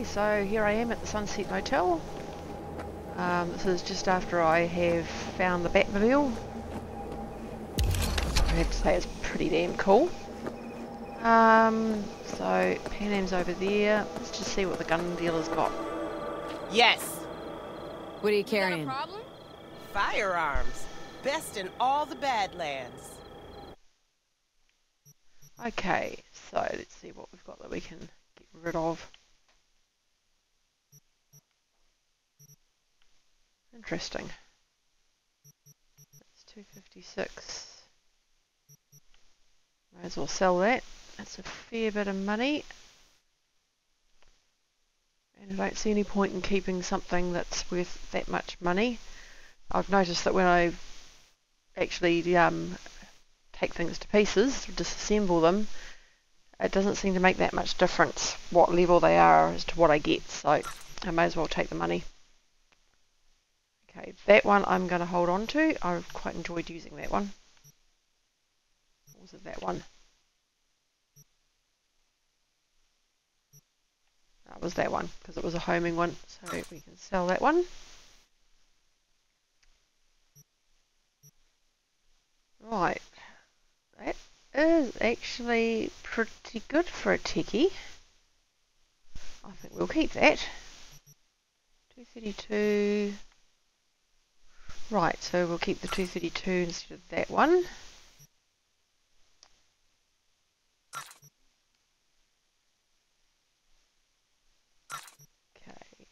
so here I am at the Sunset Motel. This is just after I have found the Batmobile. I have to say it's pretty damn cool. So Panam's over there. Let's just see what the gun dealer's got. Yes. What are you carrying? Got a problem? Firearms. Best in all the Badlands. Okay, so let's see what we've got that we can get rid of. Interesting. That's 256. Might as well sell that. That's a fair bit of money. And I don't see any point in keeping something that's worth that much money. I've noticed that when I actually take things to pieces, disassemble them, it doesn't seem to make that much difference what level they are as to what I get, so I may as well take the money. Okay, that one I'm going to hold on to. I've quite enjoyed using that one. Or was it that one? That was that one, because it was a homing one, so we can sell that one. Right, that is actually pretty good for a techie. I think we'll keep that. 232. Right, so we'll keep the 232 instead of that one. Okay.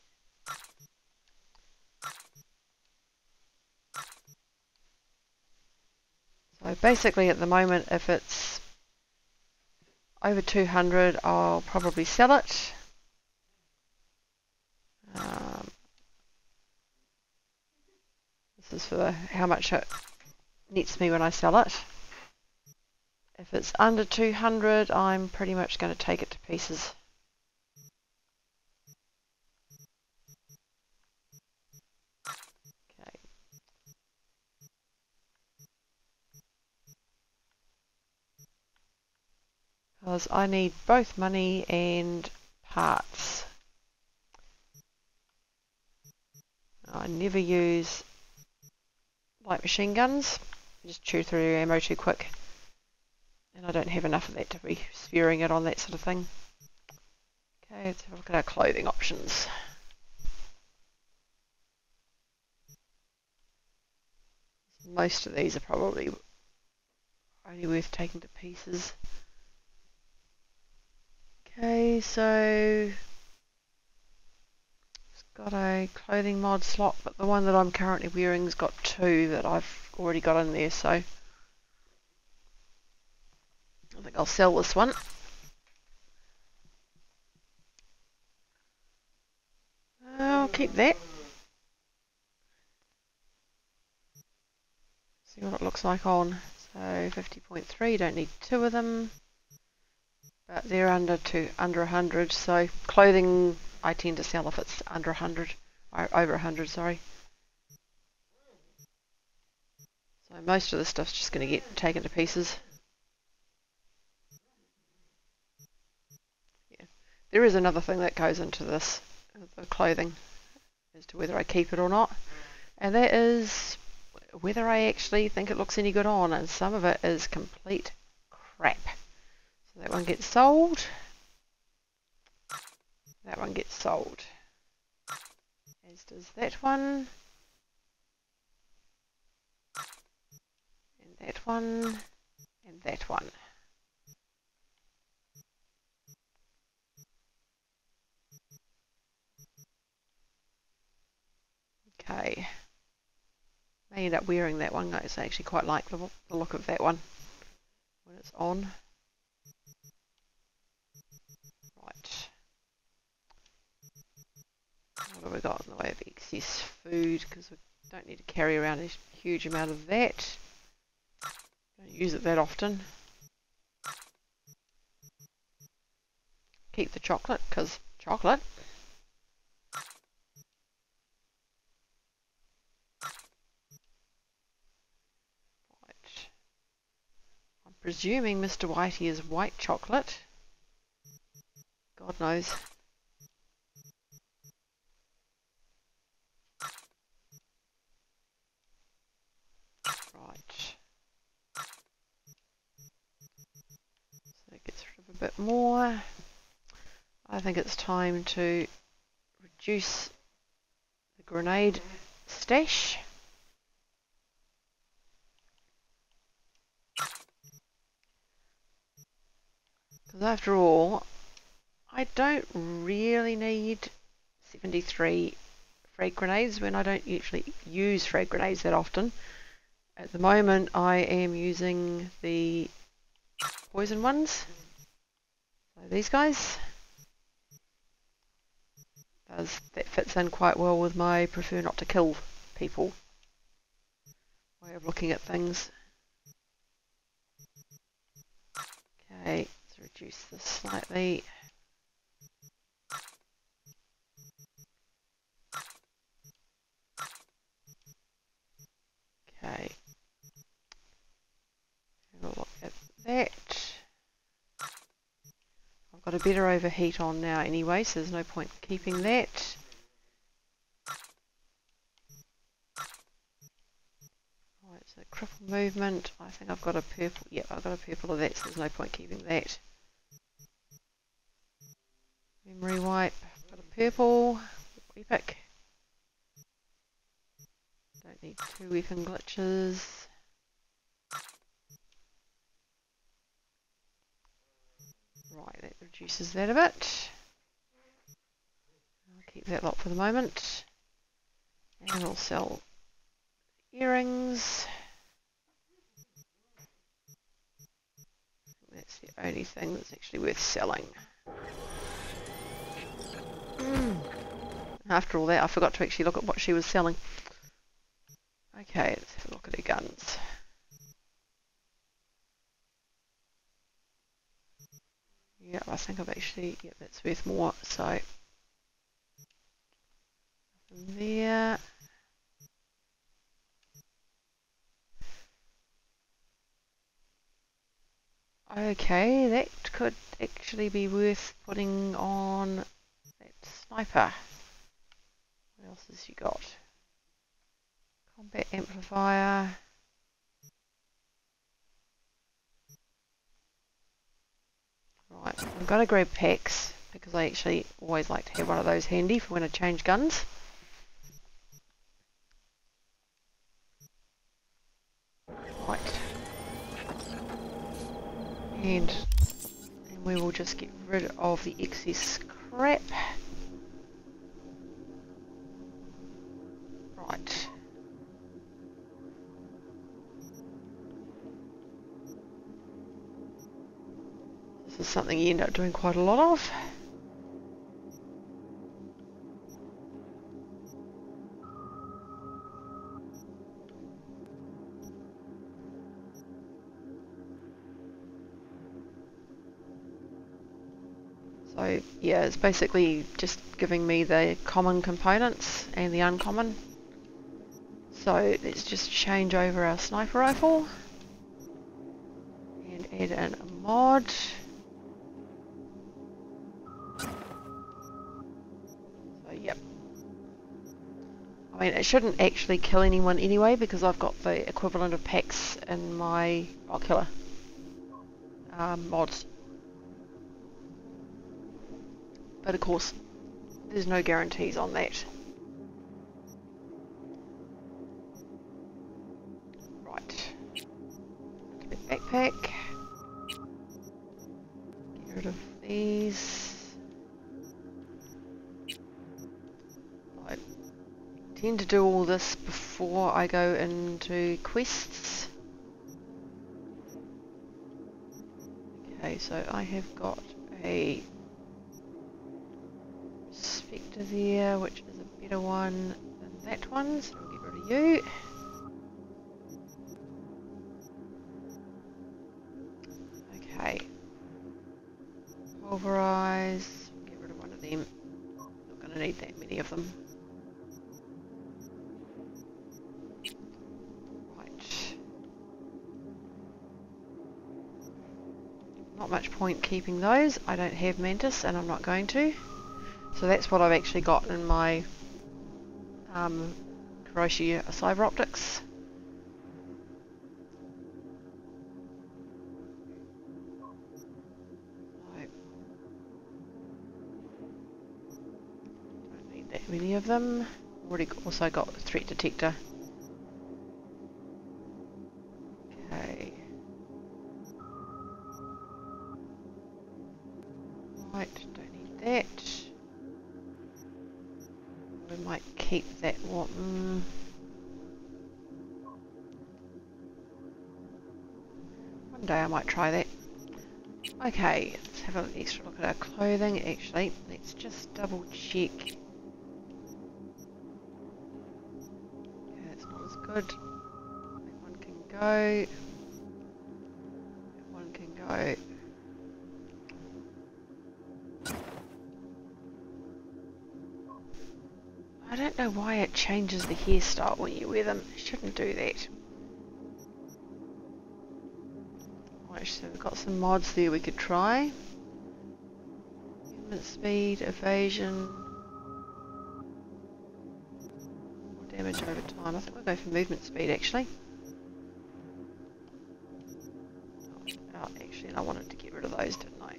So basically at the moment, if it's over 200, I'll probably sell it. This is for how much it nets me when I sell it. If it's under 200, I'm pretty much going to take it to pieces. Okay. Because I need both money and parts. I never use light machine guns. I just chew through your ammo too quick. And I don't have enough of that to be sparing it on that sort of thing. Okay, let's have a look at our clothing options. Most of these are probably only worth taking to pieces. Okay, so it's got a clothing mod slot, but the one that I'm currently wearing's got 2 that I've already got in there, so I think I'll sell this one. I'll keep that. See what it looks like on. So 50.3, don't need 2 of them. But they're under 100, so clothing I tend to sell if it's under 100, or over 100, sorry. So most of the stuff's just going to get taken to pieces. Yeah. There is another thing that goes into this, the clothing, as to whether I keep it or not, and that is whether I actually think it looks any good on, and some of it is complete crap. So that one gets sold. That one gets sold. As does that one. And that one. And that one. Okay. May end up wearing that one. I actually quite like the look of that one when it's on. Right. What have we got in the way of excess food? Because we don't need to carry around a huge amount of that. Don't use it that often. Keep the chocolate, because chocolate. Right. I'm presuming Mr. Whitey is white chocolate. God knows. bit more. I think it's time to reduce the grenade stash. Because after all, I don't really need 73 frag grenades when I don't usually use frag grenades that often. At the moment I am using the poison ones, so these guys. That fits in quite well with my prefer not to kill people way of looking at things. Okay, let's reduce this slightly. Okay, have a look at that. I've got a better overheat on now anyway, so there's no point keeping that. Right, so cripple movement, I think I've got a purple, yep, I've got a purple of that, so there's no point keeping that. Memory wipe, I've got a purple, epic. Don't need 2 weapon glitches. Right, that reduces that a bit. I'll keep that lot for the moment. And we'll sell earrings. That's the only thing that's actually worth selling. After all that, I forgot to actually look at what she was selling. Okay, let's have a look at her guns. Yeah, I think I've actually, yeah, that's worth more, so from there. Okay, that could actually be worth putting on that sniper. What else has she got? Combat amplifier. Right, I'm going to grab packs because I actually always like to have one of those handy for when I change guns. Right. And we will just get rid of the excess crap. Right. This is something you end up doing quite a lot of. So yeah, it's basically just giving me the common components and the uncommon. So let's just change over our sniper rifle and add in a mod. So yep. I mean, it shouldn't actually kill anyone anyway because I've got the equivalent of packs in my ocular mods. But of course, there's no guarantees on that. Right. Backpack. Get rid of these. I tend to do all this before I go into quests. Okay, so I have got a Spectre there, which is a better one than that one, so we'll get rid of you. Okay. Pulverize, get rid of one of them. Not going to need that many of them. Right. Not much point keeping those. I don't have Mantis and I'm not going to. So that's what I've actually got in my Kuroshi cyber optics. that many of them. Already also got the threat detector. Okay. Right, don't need that. We might keep that one. One day I might try that. Okay, let's have an extra look at our clothing. Actually, let's just double check. Yeah, that's not as good. That one can go. That one can go. I don't know why it changes the hairstyle when you wear them. It shouldn't do that. Right, so we've got some mods there we could try. Movement speed, evasion, more damage over time. I think we'll go for movement speed actually. Oh, actually, I wanted to get rid of those, didn't I?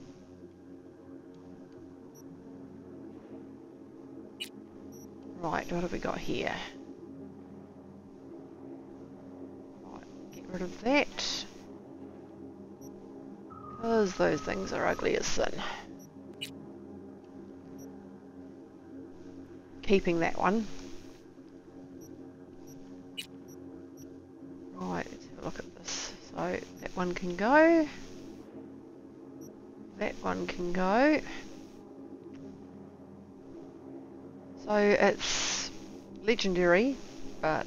Right, what have we got here? Right, get rid of that. Because those things are ugly as sin. Keeping that one. Right, let's have a look at this. So that one can go. That one can go. So it's legendary, but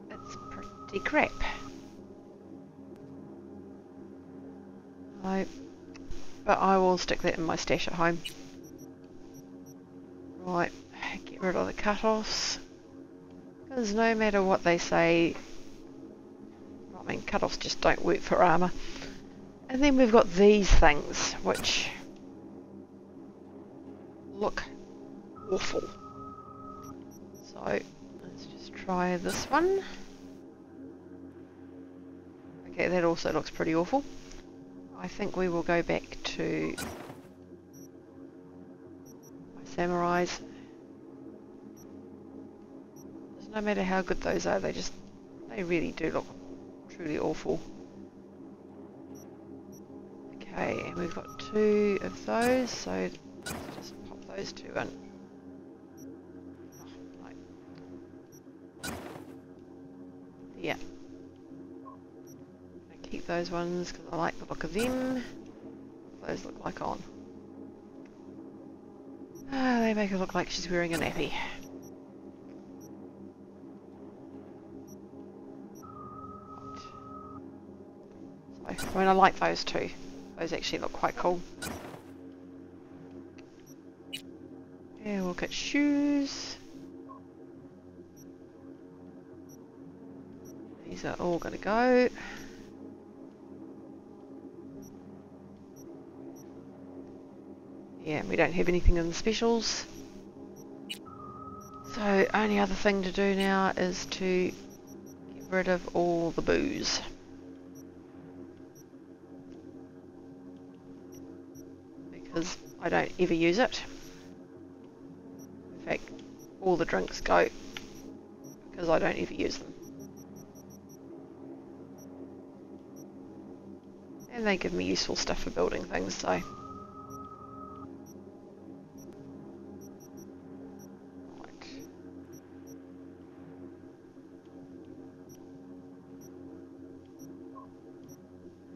it's pretty crap. No, but I will stick that in my stash at home. Right, get rid of the cut-offs. Because no matter what they say, I mean, cut-offs just don't work for armour. And then we've got these things, which look awful. So let's just try this one. Okay, that also looks pretty awful. I think we will go back to my samurais. Because no matter how good those are, they really do look truly awful. Okay, and we've got 2 of those, so let's just pop those 2 in. Yeah. I keep those ones because I like the look of them. What do those look like on? Ah, they make her look like she's wearing a nappy. Right. So, I mean, I like those 2. Those actually look quite cool. Yeah, we'll look at shoes. These are all going to go. Yeah, we don't have anything in the specials. So, only other thing to do now is to get rid of all the booze. Because I don't ever use it. In fact, all the drinks go because I don't ever use them. And they give me useful stuff for building things, so. Right.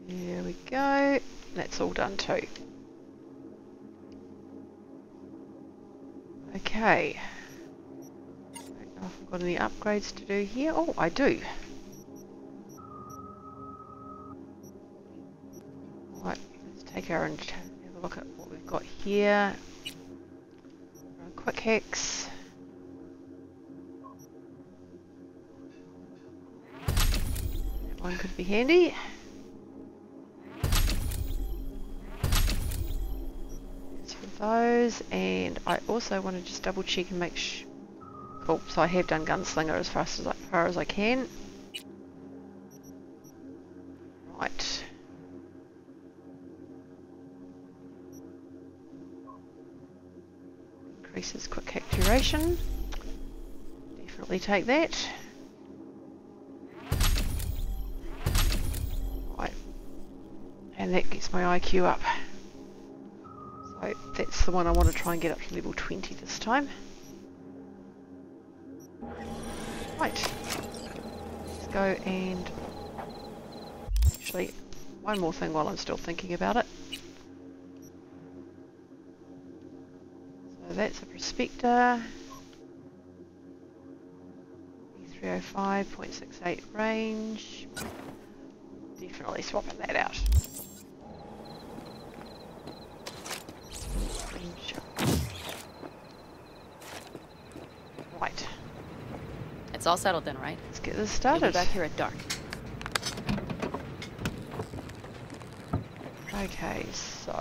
There we go. That's all done too. Okay. I don't know if I've got any upgrades to do here. Oh, I do. Right, let's take her and have a look at what we've got here. Quick hacks. That one could be handy. That's for those, and I also want to just double check and make sure. Cool, so I have done Gunslinger as far as I can. Right. increases quick hack duration. Definitely take that. Right. And that gets my IQ up. So that's the one I want to try and get up to level 20 this time. Right. Let's go and... Actually, one more thing while I'm still thinking about it. So that's a prospector. 305, 0.68 range. Definitely swapping that out. Right. It's all settled then, right? Let's get this You'll be started. back here at dark. Okay, so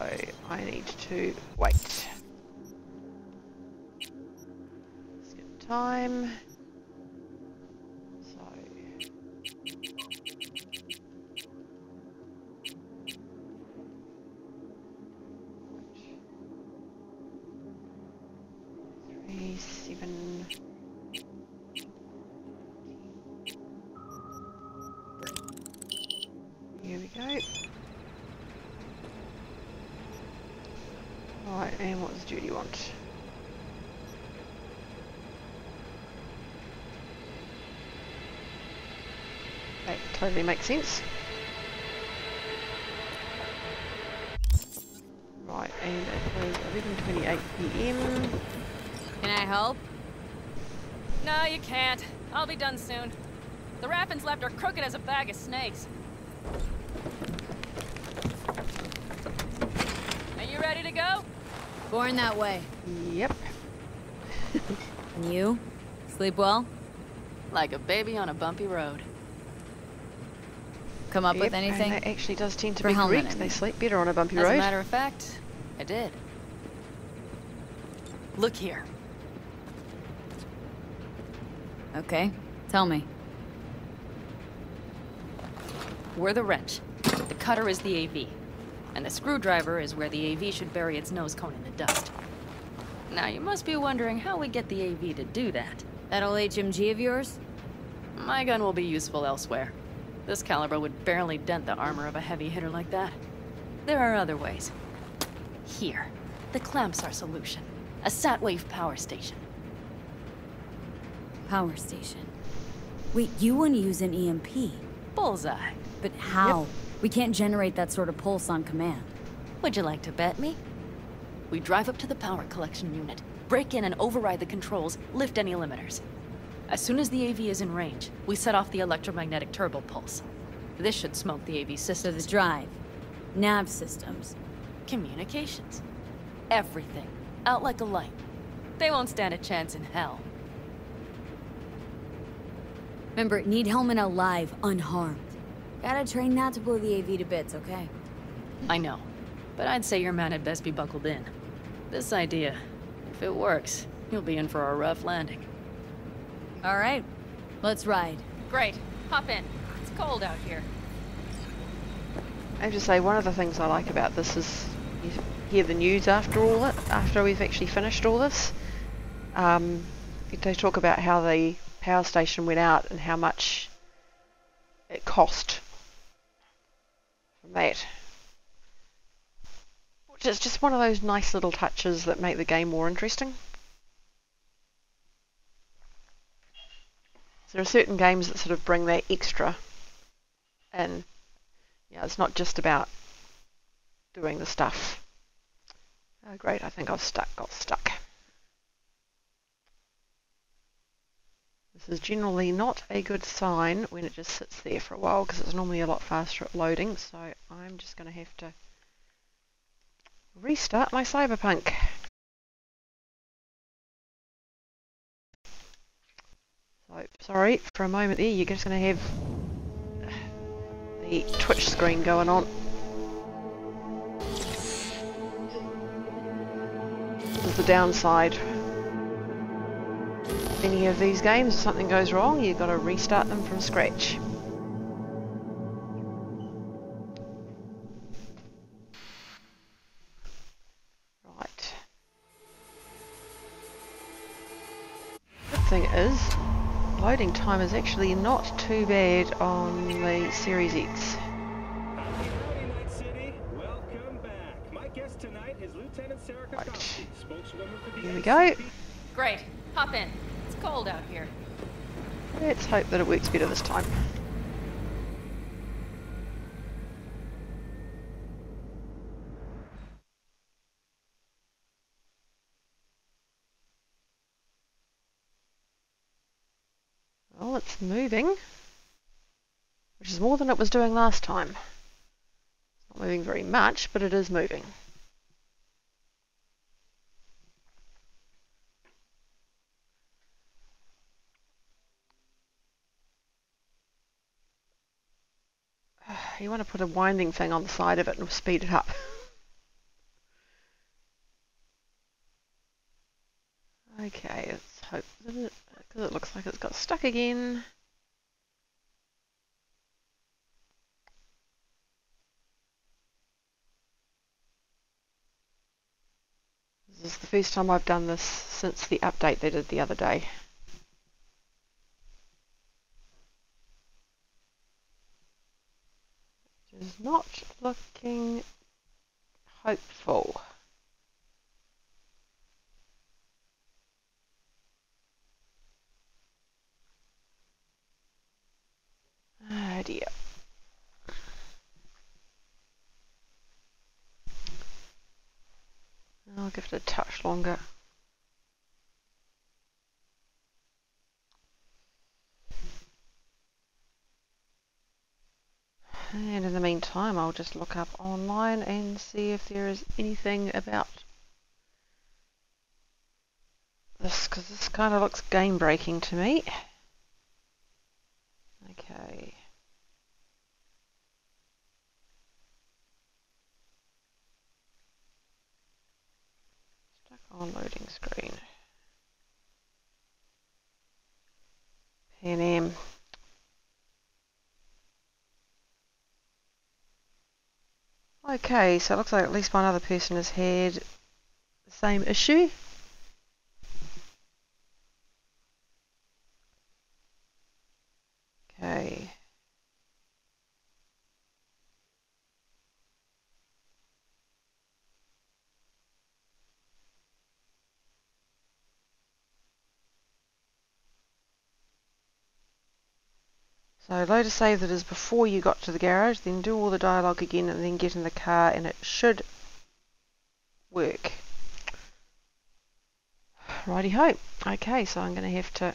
I need to wait. Let's get time. So 3, 7. Here we go. Right, and what does Judy want? That totally makes sense. Right, and it was 11:28 PM. Can I help? No, you can't. I'll be done soon. The raffins left are crooked as a bag of snakes. Are you ready to go? Born that way. Yep. And you? Sleep well? Like a baby on a bumpy road. Come up with Yep, anything? and that actually does tend to For be Hellman, correct. I They mean. sleep better on a bumpy As road. a matter of fact, I did. Look here. Okay, tell me. We're the wrench. The cutter is the AV. And the screwdriver is where the AV should bury its nose cone in the dust. Now, you must be wondering how we get the AV to do that. That old HMG of yours? My gun will be useful elsewhere. This caliber would barely dent the armor of a heavy hitter like that. There are other ways. Here, the clamps are solution. A sat-wave power station. Power station. Wait, you want to use an EMP? Bullseye. But how? We can't generate that sort of pulse on command. Would you like to bet me? We drive up to the power collection unit, break in and override the controls, lift any limiters. As soon as the AV is in range, we set off the electromagnetic turbo pulse. This should smoke the AV So systems. the drive, nav systems. Communications. Everything. Out like a light. They won't stand a chance in hell. Remember, need Hellman alive, unharmed. Gotta train that to blow the AV to bits, okay? I know, but I'd say your man had best be buckled in. This idea, if it works, you'll be in for a rough landing. All right, let's ride. Great. Hop in. It's cold out here. I have to say, one of the things I like about this is you hear the news after we've actually finished all this. They talk about how the power station went out and how much it cost from that. Which is just one of those nice little touches that make the game more interesting. So there are certain games that sort of bring that extra, and yeah, it's not just about doing the stuff. Oh great, I think I've got stuck. This is generally not a good sign when it just sits there for a while, because it's normally a lot faster at loading, so I'm just going to have to restart my Cyberpunk. So, sorry, for a moment there, you're just going to have the Twitch screen going on. This is the downside. If any of these games, if something goes wrong, you've got to restart them from scratch. Right. thing is, loading time is actually not too bad on the Series X. Right. Here we go. Great. Hop in. It's cold out here. Let's hope that it works better this time. Well, it's moving, which is more than it was doing last time. It's not moving very much, but it is moving. You want to put a winding thing on the side of it and speed it up. Okay, let's hope that because it looks like it's got stuck again. This is the first time I've done this since the update they did the other day. It is not looking hopeful. Oh dear. I'll give it a touch longer. And in the meantime, I'll just look up online and see if there is anything about this, because this kind of looks game breaking to me. Okay. Stuck on loading screen. Panam. Okay, so it looks like at least one other person has had the same issue. Okay. So load a save that is before you got to the garage, then do all the dialogue again and then get in the car and it should work. Righty ho. Okay, so I'm going to have to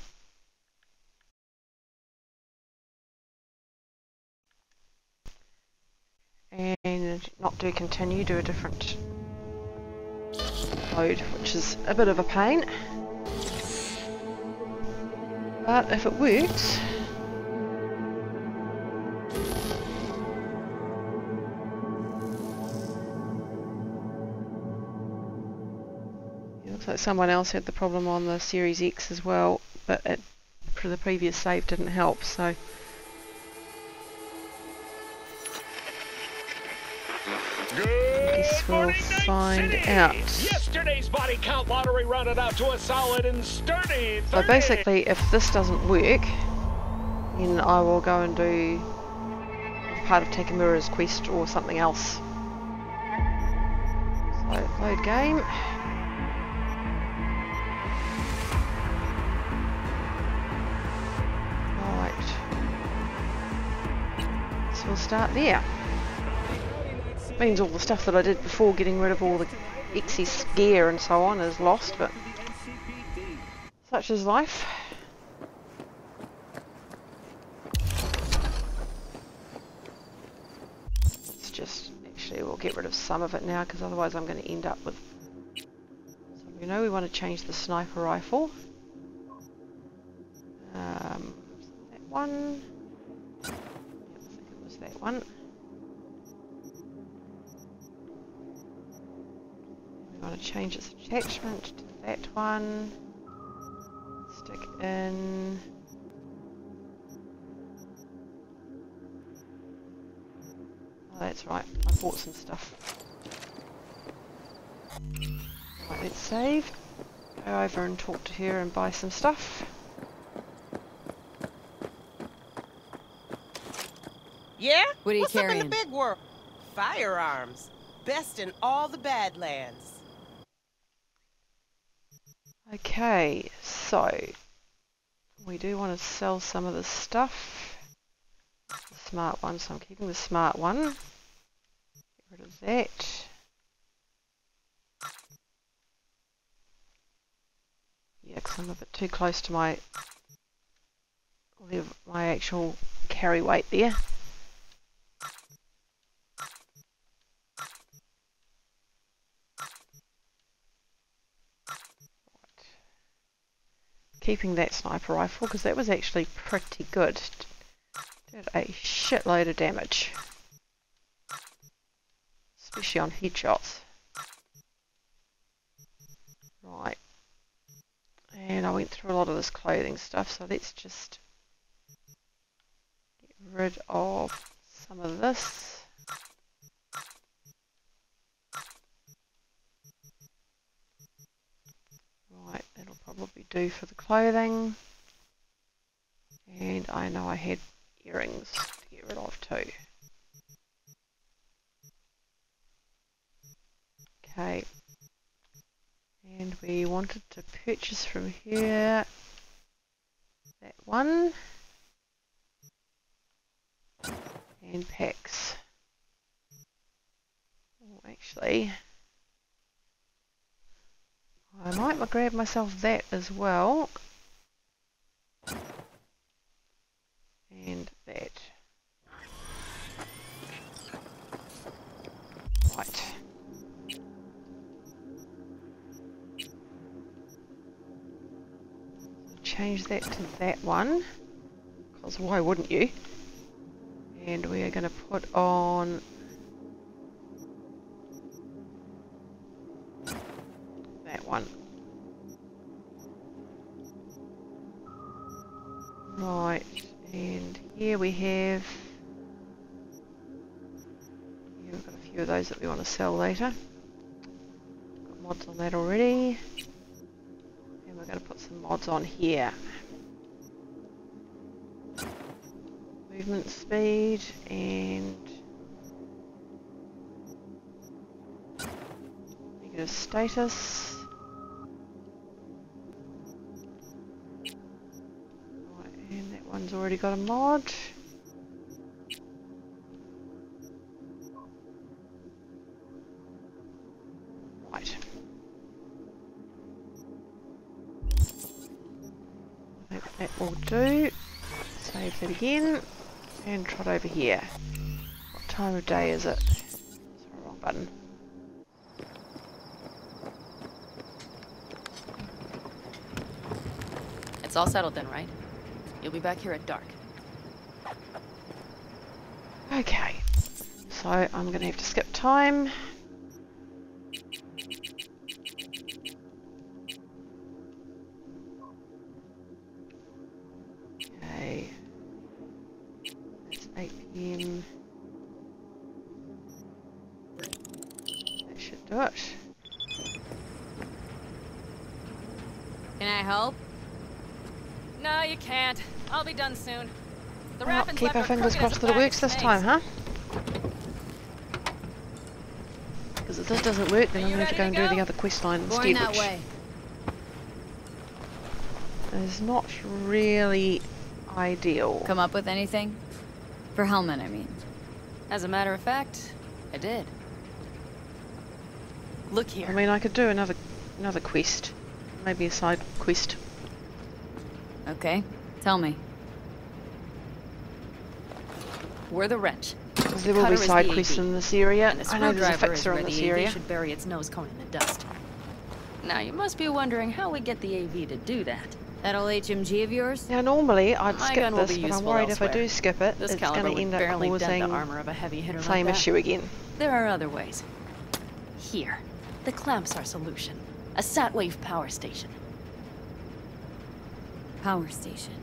and not do continue, do a different load, which is a bit of a pain. But if it works, it looks like someone else had the problem on the Series X as well, but for the previous save didn't help, so guess we'll find out. Yesterday's body count lottery rounded out to a solid and sturdy 30. So basically, if this doesn't work, then I will go and do part of Takamura's quest or something else. So load game. Alright. So we'll start there. Means all the stuff that I did before, getting rid of all the excess gear and so on, is lost, but such is life. It's just, actually we'll get rid of some of it now, because otherwise I'm going to end up with, so we know we want to change the sniper rifle. That one, yep, I think it was that one. We want to change its attachment to that one. Stick in. Oh, that's right. I bought some stuff. Right, let's save. Go over and talk to her and buy some stuff. Yeah? What are you What's up in carrying? the big world? Firearms. Best in all the Badlands. Okay, so we do want to sell some of this stuff. The smart one, so I'm keeping the smart one. Get rid of that. Yeah, because I'm a bit too close to my actual carry weight there. Keeping that sniper rifle because that was actually pretty good. Did a shitload of damage, especially on headshots. Right, and I went through a lot of this clothing stuff, so let's just get rid of some of this. Right, that'll probably do for the clothing. And I know I had earrings to get rid of too. Okay. And we wanted to purchase from here that one. And packs. Oh, actually, I might grab myself that as well. And that. Right. Change that to that one, because why wouldn't you? And we are going to put on that one. Right, and here we have, we've got a few of those that we want to sell later. Got mods on that already. And we're going to put some mods on here. Movement speed and negative status. Right, and that one's already got a mod. Right. I think that will do. Save that again. And trot over here. What time of day is it? Sorry, wrong button. It's all settled then, right? You'll be back here at dark. Okay. So I'm going to have to skip time. Okay. 8 PM. That should do it. Can I help? No, you can't. I'll be done soon. The Well, rapids keep left our are fingers crooked as crossed a that it bag of works this snakes. time, huh? Because if this doesn't work, then Are I'm you going to ready go and to do go? the other quest line Going instead, that which way. is not really ideal. Come up with anything? For Hellman, I mean. As a matter of fact, I did. Look here. I mean, I could do another quest, maybe a side quest. Okay, tell me. We're the wrench. Because there will be side quests in this area. And the I know there's a screwdriver is fixer where in this the AV area. should bury its nose cone in the dust. Now, you must be wondering how we get the AV to do that. That old HMG of yours? Now, normally I'd My skip gun will this, be but I'm useful worried if I elsewhere. do skip it, This it's caliber going to would end up barely dent causing the armor of a heavy hitter the same like that. issue again. There are other ways. Here, the clamp's our solution. A sat-wave power station. Power station.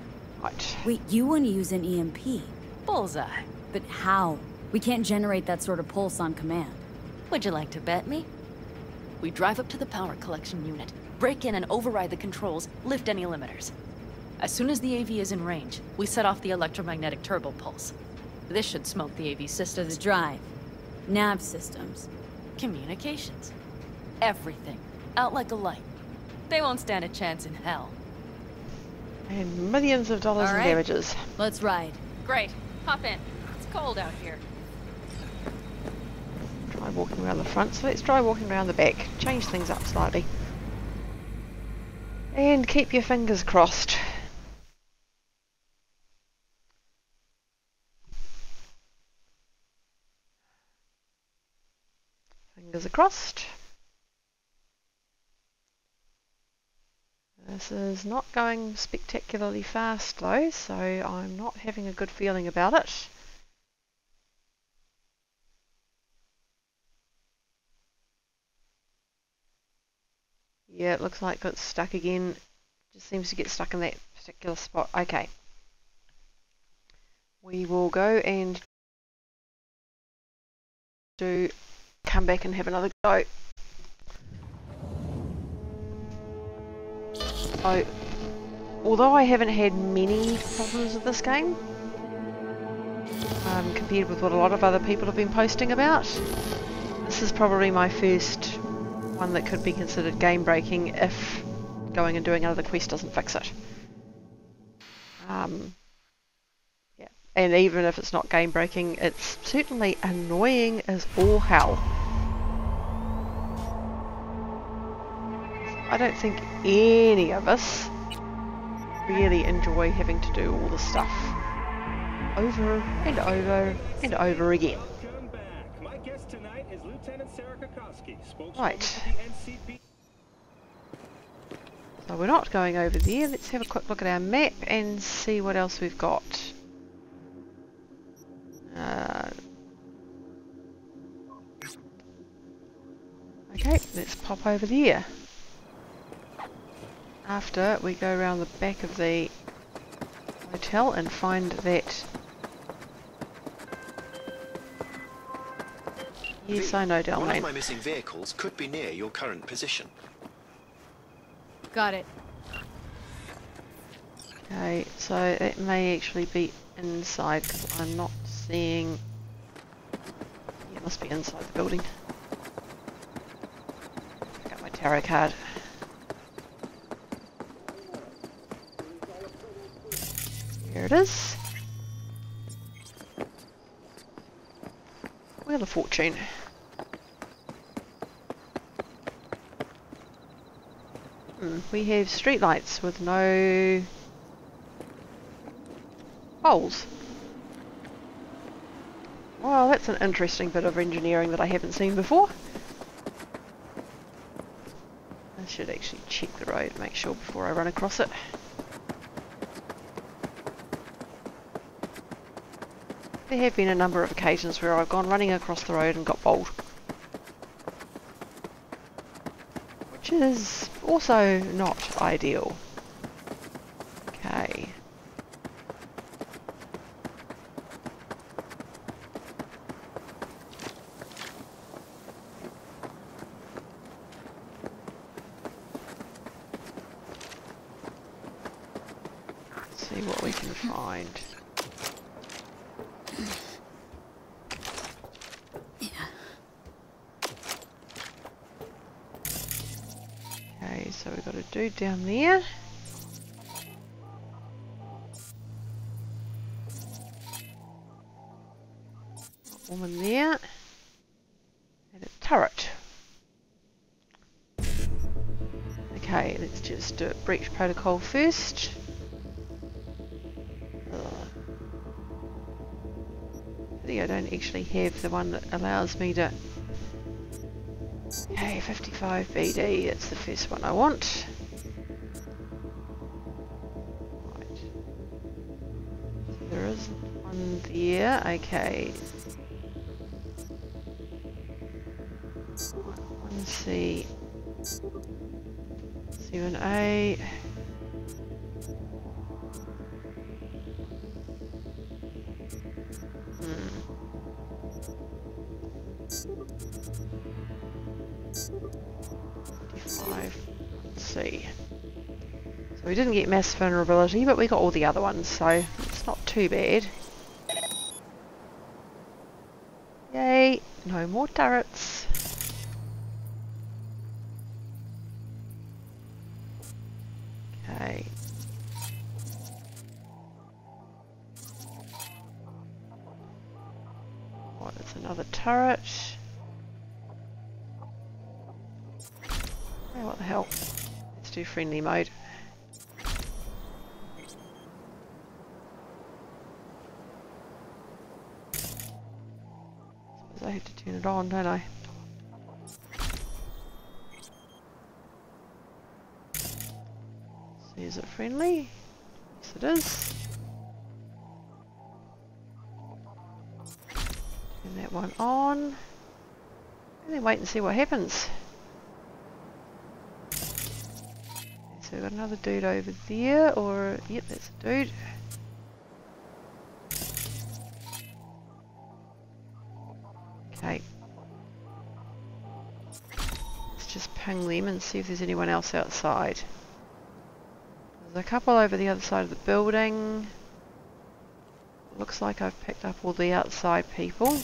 Right. Wait, you want to use an EMP? Bullseye. But how? We can't generate that sort of pulse on command. Would you like to bet me? We drive up to the power collection unit, break in and override the controls, lift any limiters. As soon as the AV is in range, we set off the electromagnetic turbo pulse. This should smoke the AV To systems. the drive. Nav systems. Communications. Everything. Out like a light. They won't stand a chance in hell. And millions of dollars in All right. damages. Let's ride. Great. Hop in. It's cold out here. Try walking around the front, so let's try walking around the back. Change things up slightly. And keep your fingers crossed. Fingers are crossed. This is not going spectacularly fast though, so I'm not having a good feeling about it. Yeah, it looks like it's stuck again. Just seems to get stuck in that particular spot. Okay. We will go and come back and have another go. So, although I haven't had many problems with this game, compared with what a lot of other people have been posting about, this is probably my first one that could be considered game breaking if going and doing another quest doesn't fix it. Yeah, and even if it's not game breaking, it's certainly annoying as all hell. I don't think any of us really enjoy having to do all the stuff over and over and over again. Welcome back. My guest tonight is Lieutenant Sarah Kokoski, spokeswoman Right. for the NCP. So we're not going over there. Let's have a quick look at our map and see what else we've got. Okay, let's pop over there. After we go around the back of the hotel and find that. Yes, I know, One of Delmain. my missing vehicles could be near your current position. Got it. Okay, so it may actually be inside because I'm not seeing. Yeah, it must be inside the building. Pick up my tarot card. Here it is. Wheel of Fortune. We have streetlights with no poles. Well, that's an interesting bit of engineering that I haven't seen before. I should actually check the road, make sure before I run across it. There have been a number of occasions where I've gone running across the road and got bowled. Which is also not ideal. Okay. Let's see what we can find. Okay, so we've got a dude down there. A woman there. And a turret. Okay, let's just do a breach protocol first. I don't actually have the one that allows me to. Okay, 55 BD, that's the first one I want. Right. So there is one there, okay. 1C, 7A. Let's see. So we didn't get mass vulnerability, but we got all the other ones, so it's not too bad. No more turrets. Okay. What is another turret? Oh, what the hell? Let's do friendly mode. Suppose I have to turn it on, don't I? So is it friendly? Yes it is. Turn that one on. And then wait and see what happens. So we've got another dude over there, or yep, that's a dude. Okay. Let's just ping them and see if there's anyone else outside. There's a couple over the other side of the building. Looks like I've picked up all the outside people.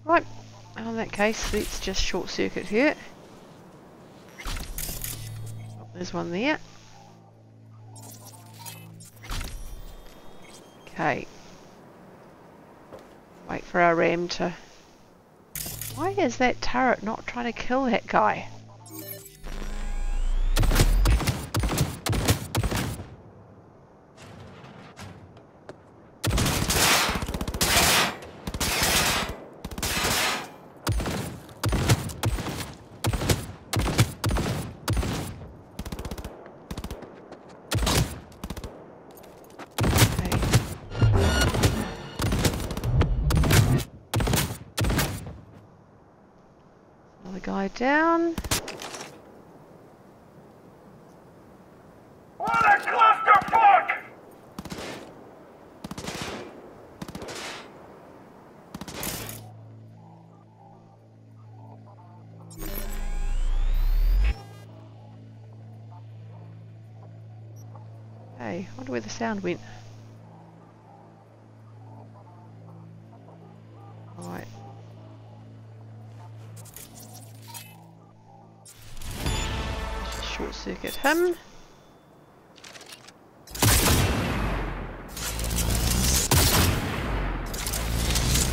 Right, in that case, let's just short circuit here. Oh, there's one there. Okay. Wait for our ram to... Why is that turret not trying to kill that guy? Guy down. What a clusterfuck! Hey, I wonder where the sound went. Alright. Short circuit him.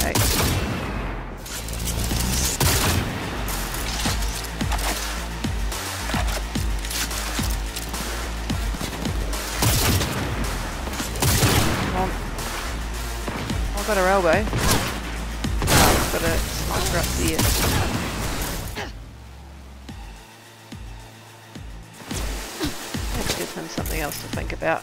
Okay. Come on. Oh, I've got her elbow. I've got a sniper up there. Gives him something else to think about.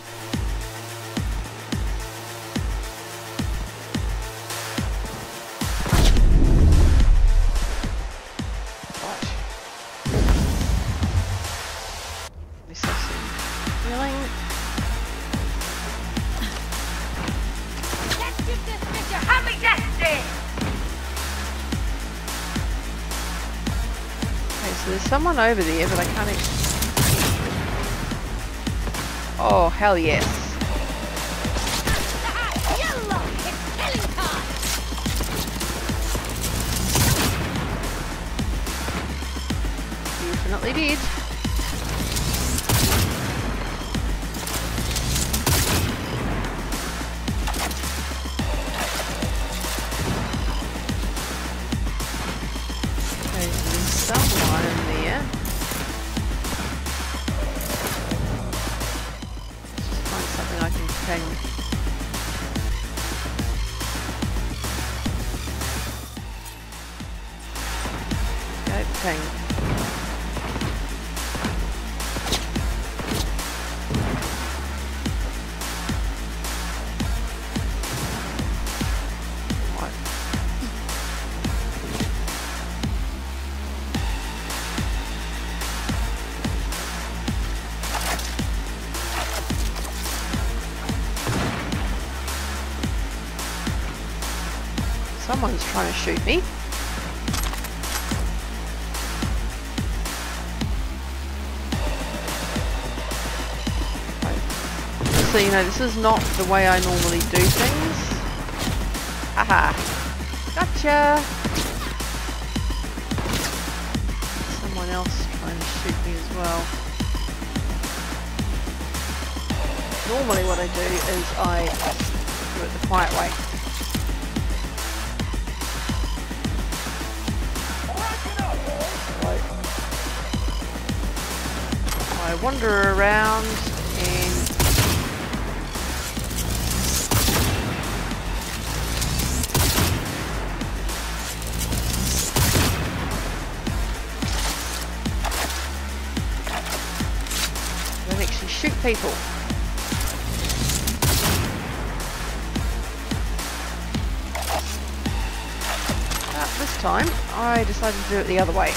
Right. Let me see some healing. Let's give this bitch a happy death day! Okay, so there's someone over there, but I can't actually... Oh, hell yes. Yellow! It's killing time! Definitely did. Okay, so there's someone in there. I can ping. Go ping. Right. Someone's trying to shoot me. So, you know, this is not the way I normally do things. Haha. Gotcha! Someone else trying to shoot me as well. Normally what I do is I do it the quiet way. So I wander around and don't actually shoot people. This time, I decided to do it the other way.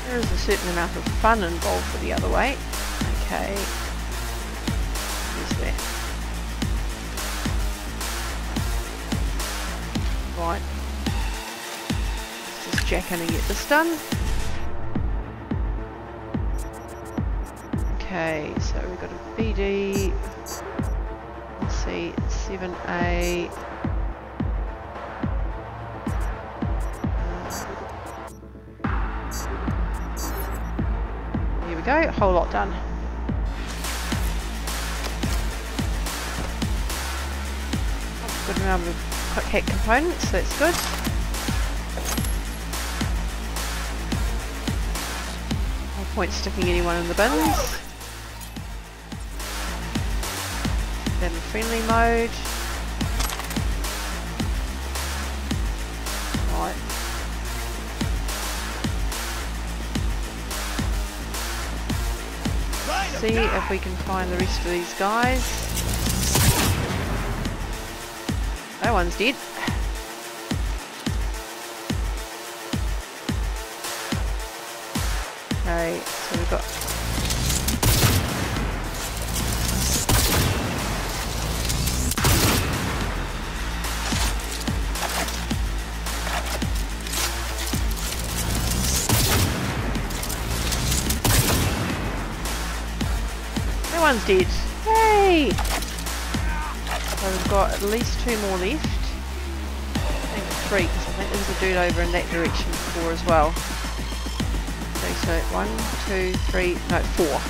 There is a certain amount of fun involved with the other way. Okay. Who's there? Right. Let's just jack in and get this done. Okay, so we've got a BD. Let's see, 7A. Go, whole lot done. Good amount of quick hack components, so that's good. No point sticking anyone in the bins. Then friendly mode. Right. See if we can find the rest of these guys. That one's dead. Okay, so we've got one's dead. Yay! So we've got at least 2 more left. I think 3, because I think there's a dude over in that direction before as well. Okay, so 1, 2, 3, no, 4.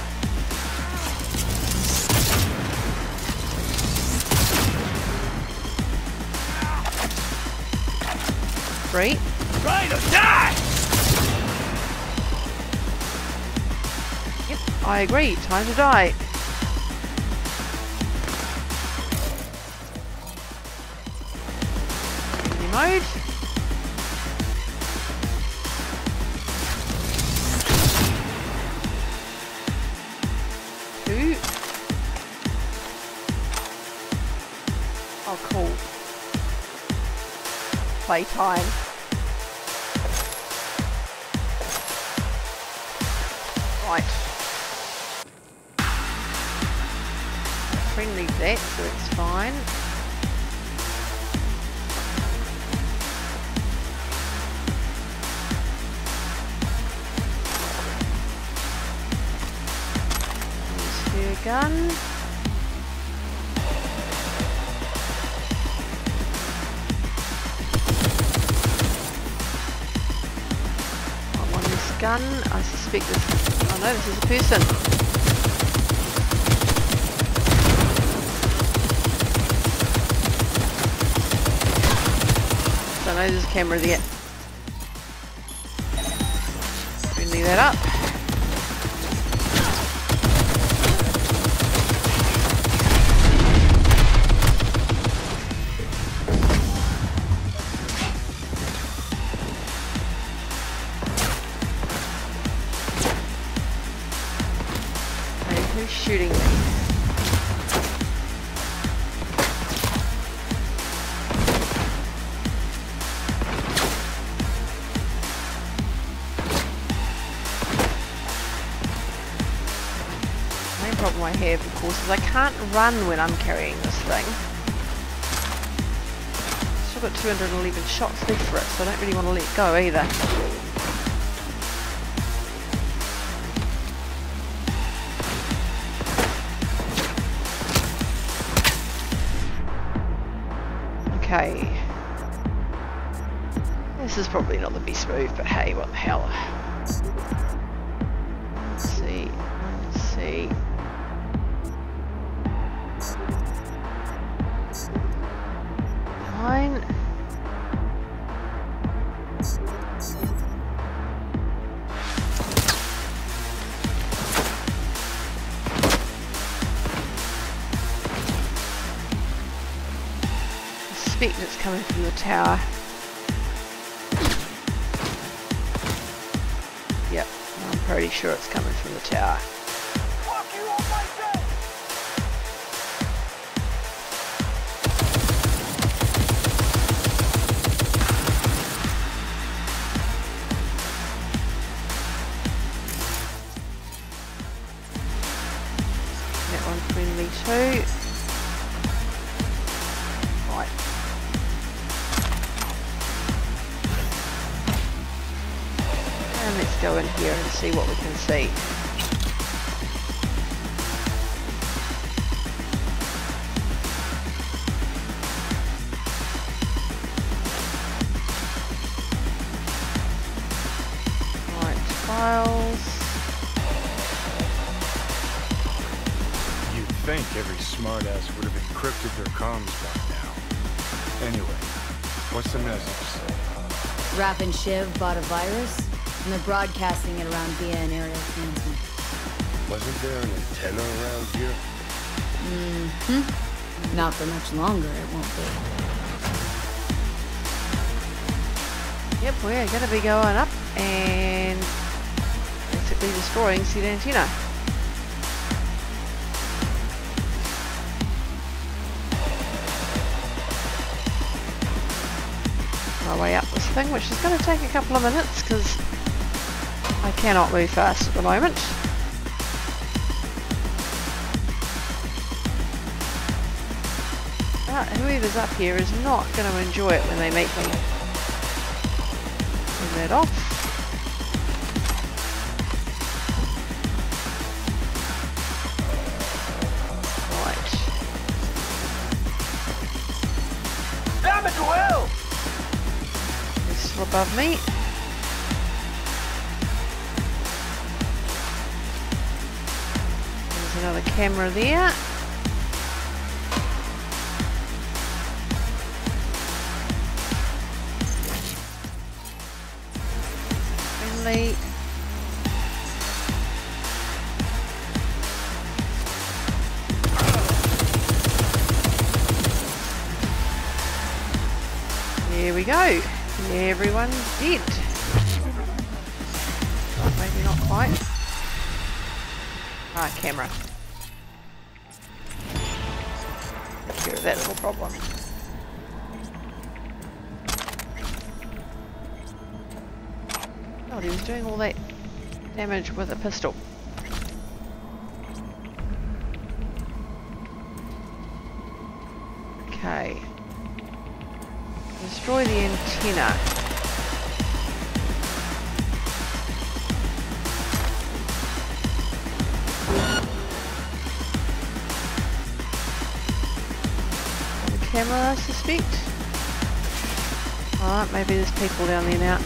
3. Try to die! Yep, I agree. Time to die. Mode. Two. Oh, cool. Playtime. Right. Friendly that, so it's fine. Gun. I want this gun. I suspect this. Oh no, this is a person. So I know there's a camera there. Bring that up. Who's shooting me? The main problem I have, of course, is I can't run when I'm carrying this thing. Still got 211 shots left for it, so I don't really want to let go either. Okay. This is probably not the best move, but hey, what the hell. Let's see. Let's see. Fine. I suspect it's coming from the tower. Yep, I'm pretty sure it's coming from the tower. That one's friendly too. Right. And let's go in here and see what we can see. Right, files. You'd think every smartass would have encrypted their comms by now. Anyway, what's the message say? Rap and Shiv bought a virus, and they're broadcasting it around via an aerial transmitter. Wasn't there an antenna around here? Mm-hmm. Not for much longer, it won't be. Yep, we're going to be going up and basically destroying said antenna. My way up this thing, which is going to take a couple of minutes because I cannot move fast at the moment. But whoever's up here is not going to enjoy it when they meet me. Turn that off. Right. Damage well! He's still above me. There's another camera there. Friendly. There we go. Everyone's dead. Oh, maybe not quite. Ah, camera. Take care of that little problem. Oh, he was doing all that damage with a pistol. Okay. Destroy the antenna. The camera, I suspect. Alright, maybe there's people down there now.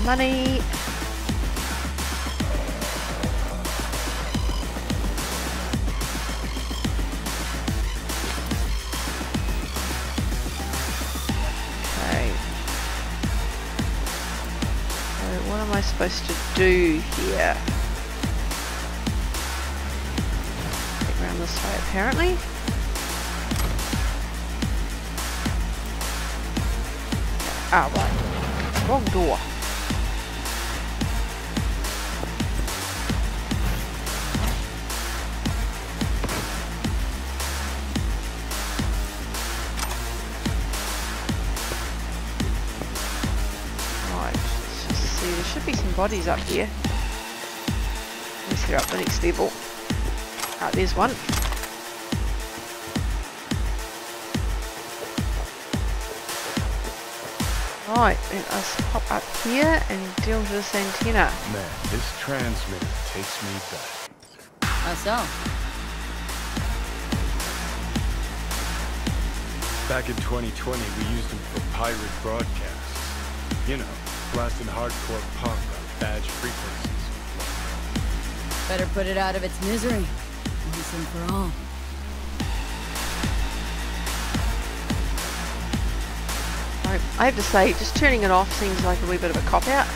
Money. What am I supposed to do here? Get around this way apparently. Ah, right. Wrong door. There should be some bodies up here. Unless they're up the next level. Ah, there's one. Right, let us pop up here and deal with this antenna. Man, this transmitter takes me back. How so? Back in 2020, we used them for pirate broadcasts. You know, blasting hardcore punk on badge frequencies. Better put it out of its misery. Once and for all. I have to say, just turning it off seems like a wee bit of a cop-out.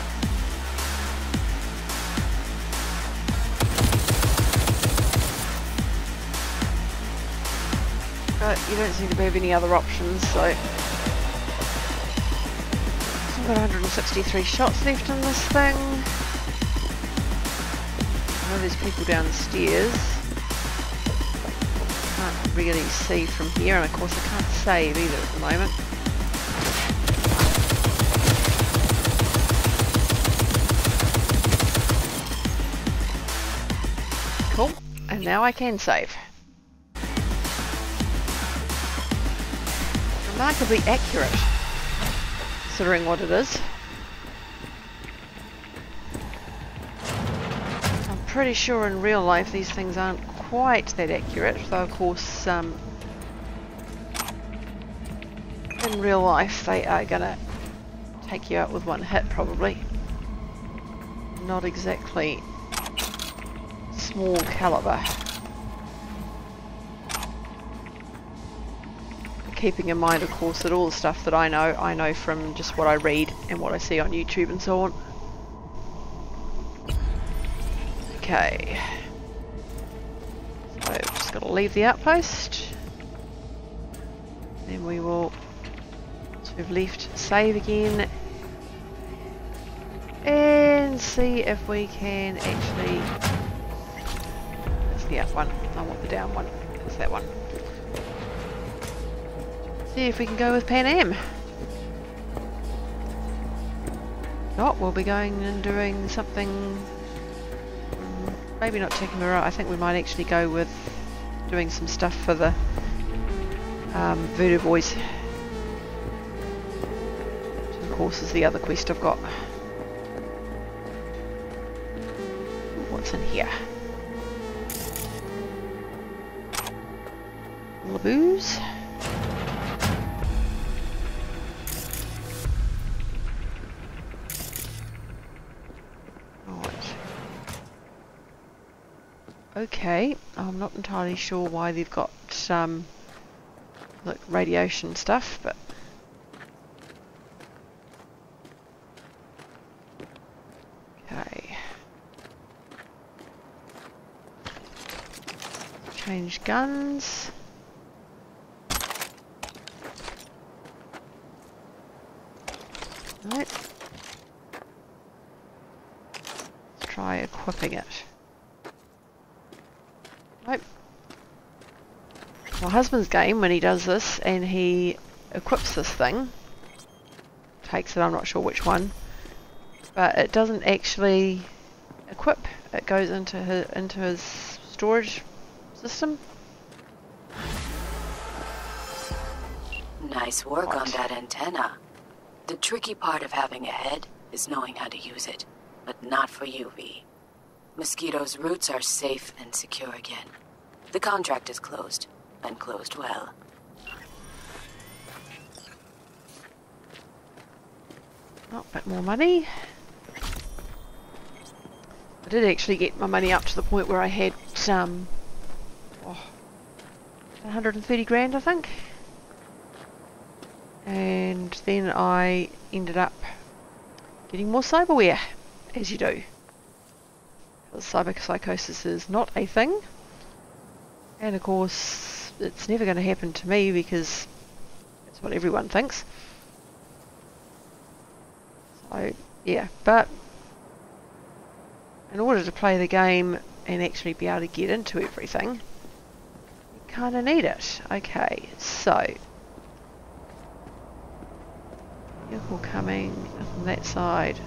But you don't seem to have any other options, so... I've got 163 shots left in this thing. I know there's people downstairs. Can't really see from here, and of course I can't save either at the moment. Cool, and now I can save. Remarkably accurate, considering what it is. I'm pretty sure in real life these things aren't quite that accurate, though of course in real life they are gonna take you out with one hit probably. Not exactly small caliber. Keeping in mind, of course, that all the stuff that I know from just what I read and what I see on YouTube and so on. Okay. So, just got to leave the outpost. Then we will, once we've left, save again. And see if we can actually... That's the up one. I want the down one. That's that one. See if we can go with Panam. Not, we'll be going and doing something, maybe not taking her out. I think we might actually go with doing some stuff for the Voodoo Boys. Which of course is the other quest I've got. What's in here? All the booze. Okay, I'm not entirely sure why they've got like radiation stuff, but okay. Change guns. Right. Let's try equipping it. Nope. My husband's game, when he does this and he equips this thing, takes it, I'm not sure which one, but it doesn't actually equip. It goes into his storage system. Nice work on that antenna. The tricky part of having a head is knowing how to use it, but not for you, V. Mosquito's roots are safe and secure again. The contract is closed, and closed well. Oh, a bit more money. I did actually get my money up to the point where I had 130 grand, I think. And then I ended up getting more cyberware, as you do. Cyberpsychosis is not a thing, and of course it's never going to happen to me because that's what everyone thinks. So yeah, but in order to play the game and actually be able to get into everything, you kind of need it. Okay, so vehicle coming from that side.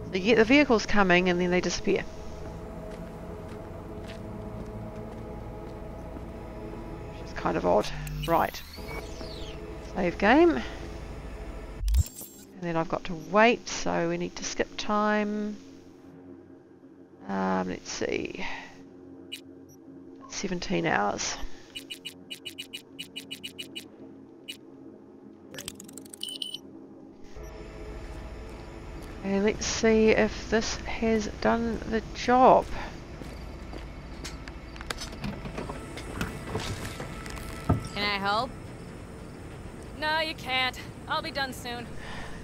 So you get the vehicles coming and then they disappear. Which is kind of odd. Right. Save game. And then I've got to wait, so we need to skip time. Let's see. 17 hours. Okay, let's see if this has done the job. Can I help? No, you can't. I'll be done soon.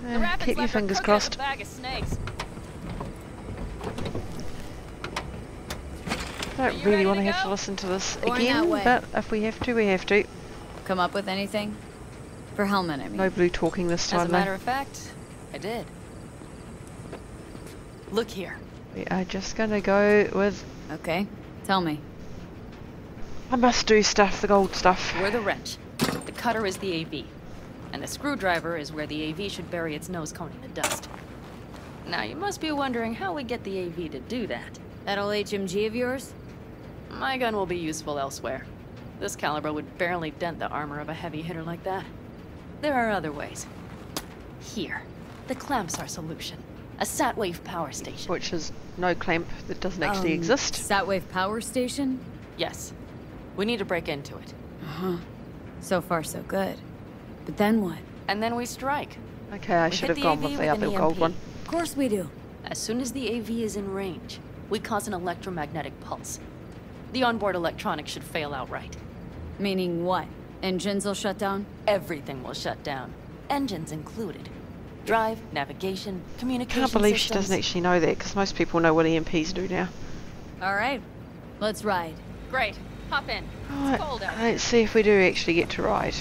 The Keep rapids your left her fingers crooked as crossed. a bag of snakes. I don't you really ready want to to have go? to listen to this Going that again, way. but if we have to, we have to. Come up with anything? For Hellman, I mean. No blue talking this time, As a though. matter of fact, I did. Look here. We are just going to go with... Okay, tell me. I must do stuff, the gold stuff. We're the wrench. The cutter is the AV. And the screwdriver is where the AV should bury its nose cone in the dust. Now, you must be wondering how we get the AV to do that. That old HMG of yours? My gun will be useful elsewhere. This caliber would barely dent the armor of a heavy hitter like that. There are other ways. Here. The clamps are solution. A Satwave power station. Which is no clamp that doesn't actually exist. Satwave power station? Yes. We need to break into it. Uh-huh. So far, so good. But then what? And then we strike. Okay, I We should hit have the gone AV with the with other an gold EMP. one. Of course we do. As soon as the AV is in range, we cause an electromagnetic pulse. The onboard electronics should fail outright. Meaning what? Engines will shut down? Everything will shut down. Engines included. Drive, navigation, communication Can't believe she systems. doesn't actually know that, because most people know what EMPs do now. Alright, let's ride. Great. Hop in. Right, It's cold out here. let's see if we do actually get to ride.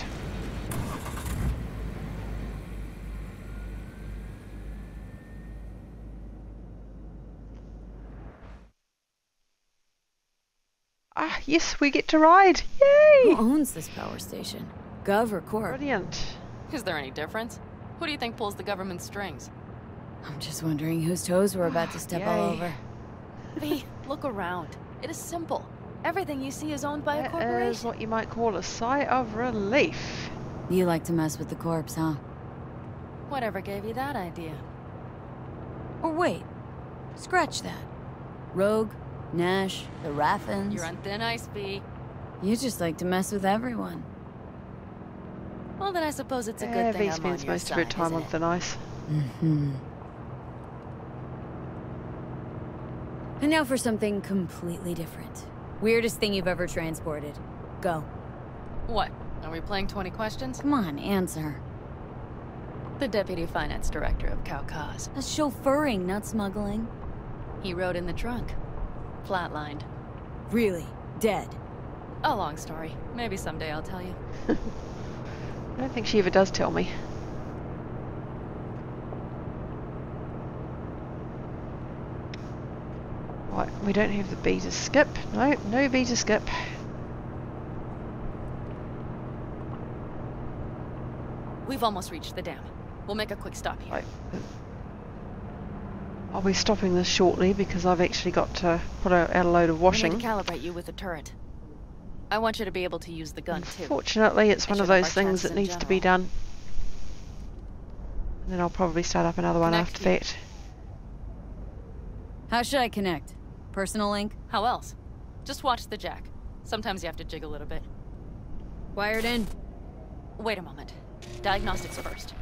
Ah, yes, we get to ride! Who Yay! owns this power station? Gov or Corp? Brilliant. Is there any difference? Who do you think pulls the government's strings? I'm just wondering whose toes we're about to step all Yay. over. V, look around. It is simple. Everything you see is owned by a That is corporation. what you might call a sigh of relief. You like to mess with the corpse, huh? Whatever gave you that idea? Or wait, scratch that. Rogue, Nash, the Raffins. You're on thin ice, V. You just like to mess with everyone. Well, then I suppose it's a Yeah, good V thing I'm on spends your most of her side, time isn't on it? thin ice. Mm-hmm. And now for something completely different. Weirdest thing you've ever transported. Go. What? Are we playing 20 questions? Come on, answer. The Deputy Finance Director of Kaukaz. That's chauffeuring, not smuggling. He rode in the trunk. Flatlined. Really? Dead? A long story. Maybe someday I'll tell you. I don't think she ever does tell me. Right, we don't have the B to skip. No, no B to skip. We've almost reached the dam. We'll make a quick stop here. Right. I'll be stopping this shortly because I've actually got to put out a load of We washing. need to calibrate you with a turret. I want you to be able to use the gun too. Fortunately, it's It one of should up those our things chances that in needs to be general. done. And then I'll probably start up another one Connect after here. that. How should I connect? Personal link? How else? Just watch the jack. Sometimes you have to jig a little bit. Wired in. Wait a moment. Diagnostics first.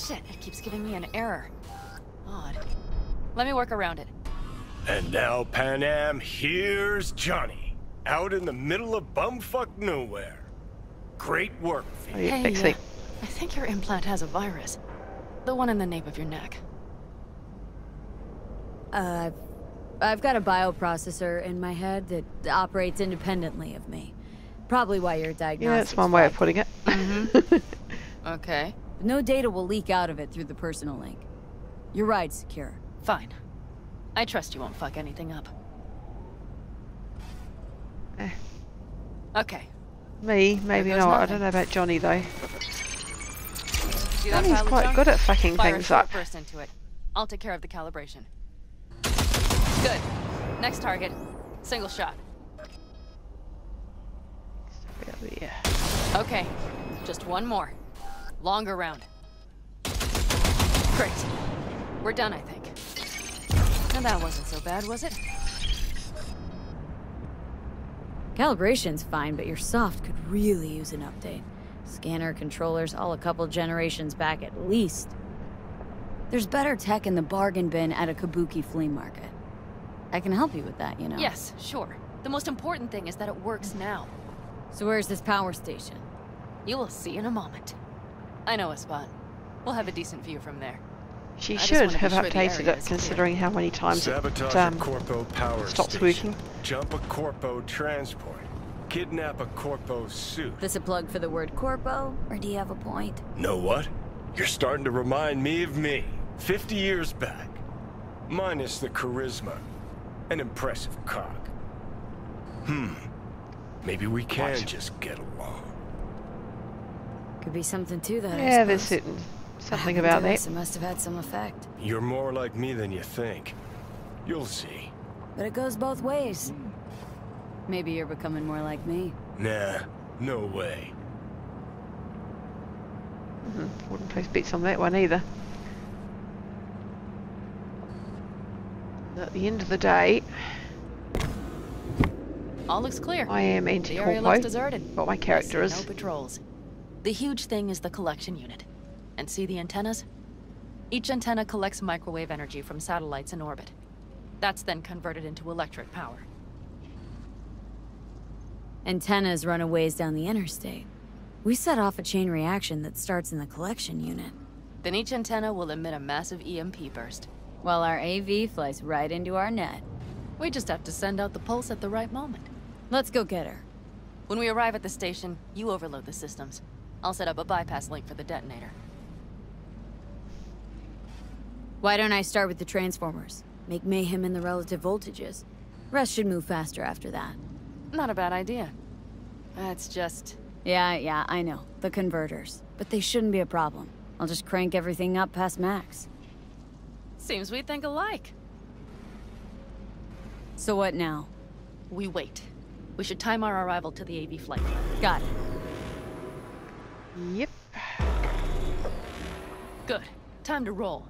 Shit, it keeps giving me an error. Odd. Let me work around it. And now, Panam, here's Johnny. Out in the middle of bumfuck nowhere. Great work, V. Oh, yeah, Hey, Pixie. I think your implant has a virus. The one in the nape of your neck. I've got a bioprocessor in my head that operates independently of me. Probably why your diagnostics. Yeah, that's one way of putting it. Okay. No data will leak out of it through the personal link. Your ride's secure. Fine. I trust you won't fuck anything up. Eh. Okay. Me, maybe goes not. I nothing. don't know about Johnny though. See that Johnny's pile of quite junk? good at fucking Fire a things short up. burst into it. I'll take care of the calibration. Good. Next target. Single shot. Yeah. Okay. Just one more. Longer round. Great. We're done, I think. And that wasn't so bad, was it? Calibration's fine, but your soft could really use an update. Scanner controllers all a couple generations back at least. There's better tech in the bargain bin at a Kabuki flea market. I can help you with that, you know. Yes, sure. The most important thing is that it works now. So where's this power station? You will see in a moment. I know a spot. We'll have a decent view from there. She I just should wanna be have sure the updated area it, is considering how many times Sabotage it a Corpo power stops station. working. Jump a Corpo transport. Kidnap a Corpo suit. This a plug for the word corpo, or do you have a point? Know what? You're starting to remind me of me, 50 years back. Minus the charisma. An impressive cock. Maybe we can just get along. Could be something to that. Yeah, I there's suppose. something about that. It must have had some effect. You're more like me than you think. You'll see. But it goes both ways. Maybe you're becoming more like me. Nah, no way. Wouldn't place bets on that one either. At the end of the day, All looks clear. I am The area looks anti-corpo. deserted. What my character I is. see no patrols. The huge thing is the collection unit. And see the antennas? Each antenna collects microwave energy from satellites in orbit. That's then converted into electric power. Antennas run a ways down the interstate. We set off a chain reaction that starts in the collection unit. Then each antenna will emit a massive EMP burst. While our AV flies right into our net. We just have to send out the pulse at the right moment. Let's go get her. When we arrive at the station, you overload the systems. I'll set up a bypass link for the detonator. Why don't I start with the transformers? Make mayhem in the relative voltages. Rest should move faster after that. Not a bad idea. That's just... Yeah, I know. The converters. But they shouldn't be a problem. I'll just crank everything up past max. Seems we think alike. So what now? We wait. We should time our arrival to the AV flight. Got it. Yep. Good. Time to roll.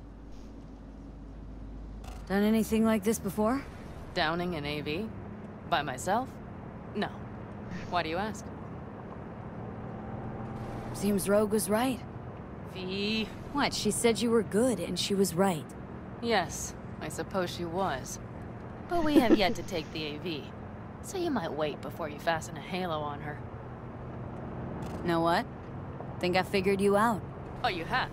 Done anything like this before? Downing an AV? By myself? No. Why do you ask? Seems Rogue was right. V. What? She said you were good, and she was right. Yes, I suppose she was. But we have yet to take the AV, so you might wait before you fasten a halo on her. Know what? Think I figured you out. Oh, you have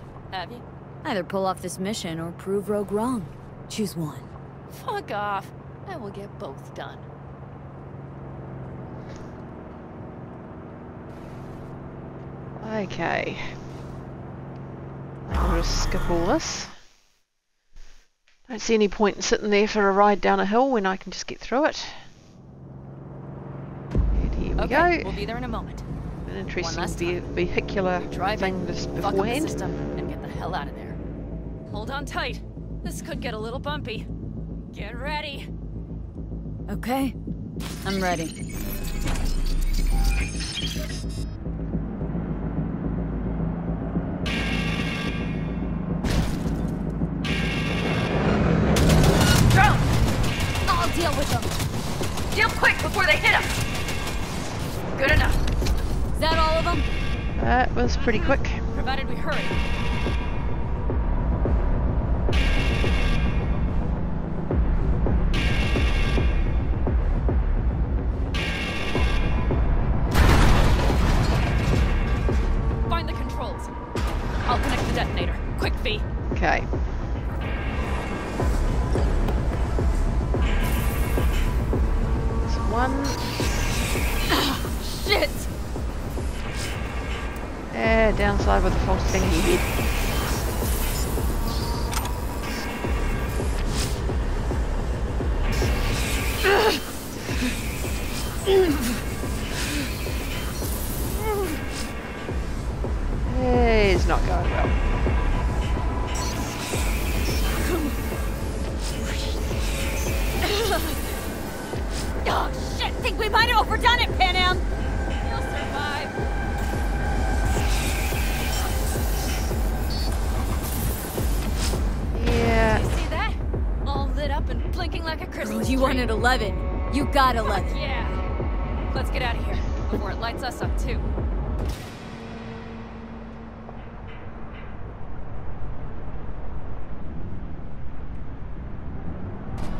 you? Either pull off this mission or prove Rogue wrong. Choose one. Fuck off. I will get both done. Okay. I'm going to skip all this. Don't see any point in sitting there for a ride down a hill when I can just get through it. And here we Okay, go. we'll be there in a moment. An interesting last time. vehicular Drive thing in, just fuck up the beforehand. system, and get the hell out of there. Hold on tight. This could get a little bumpy. Get ready. Okay. I'm ready. Drone! I'll deal with them. Deal quick before they hit us. Good enough. Is that all of them? That was pretty quick. Provided we hurry. Find the controls. I'll connect the detonator. Quick, V. Okay. There's one. Shit! Downside with the false thingy head. It's not going well. Oh, shit! Think we might have overdone it, Panam! You'll survive. Yeah. You see that? All lit up and He wanted 11. You got 11. Yeah. Let's get out of here before it lights us up too.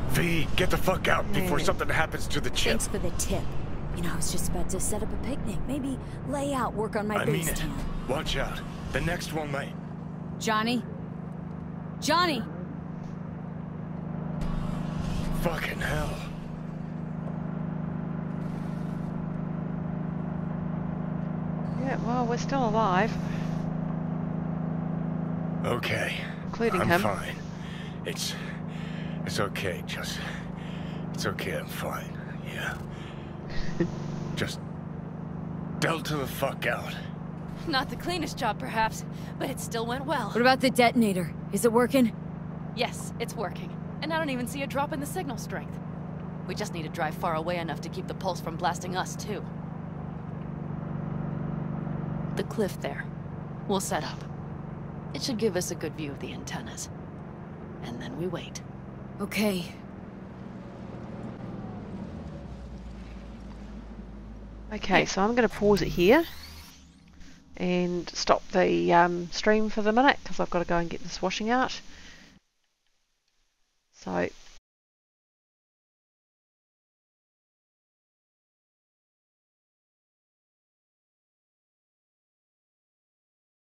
V, get the fuck out before something happens to the chip. Thanks for the tip. You know, I was just about to set up a picnic. Maybe lay out, work on my base tan. Watch out. The next one might. Johnny? Johnny! Fucking hell. Yeah, well, we're still alive. Okay. Including I'm him. fine. It's okay, just... It's okay, I'm fine. Yeah. Just... Delta the fuck out. Not the cleanest job, perhaps, but it still went well. What about the detonator? Is it working? Yes, it's working. And I don't even see a drop in the signal strength. We just need to drive far away enough to keep the pulse from blasting us, too. The cliff there. We'll set up. It should give us a good view of the antennas. And then we wait. Okay. Okay, so I'm going to pause it here and stop the stream for the minute because I've got to go and get this washing out. So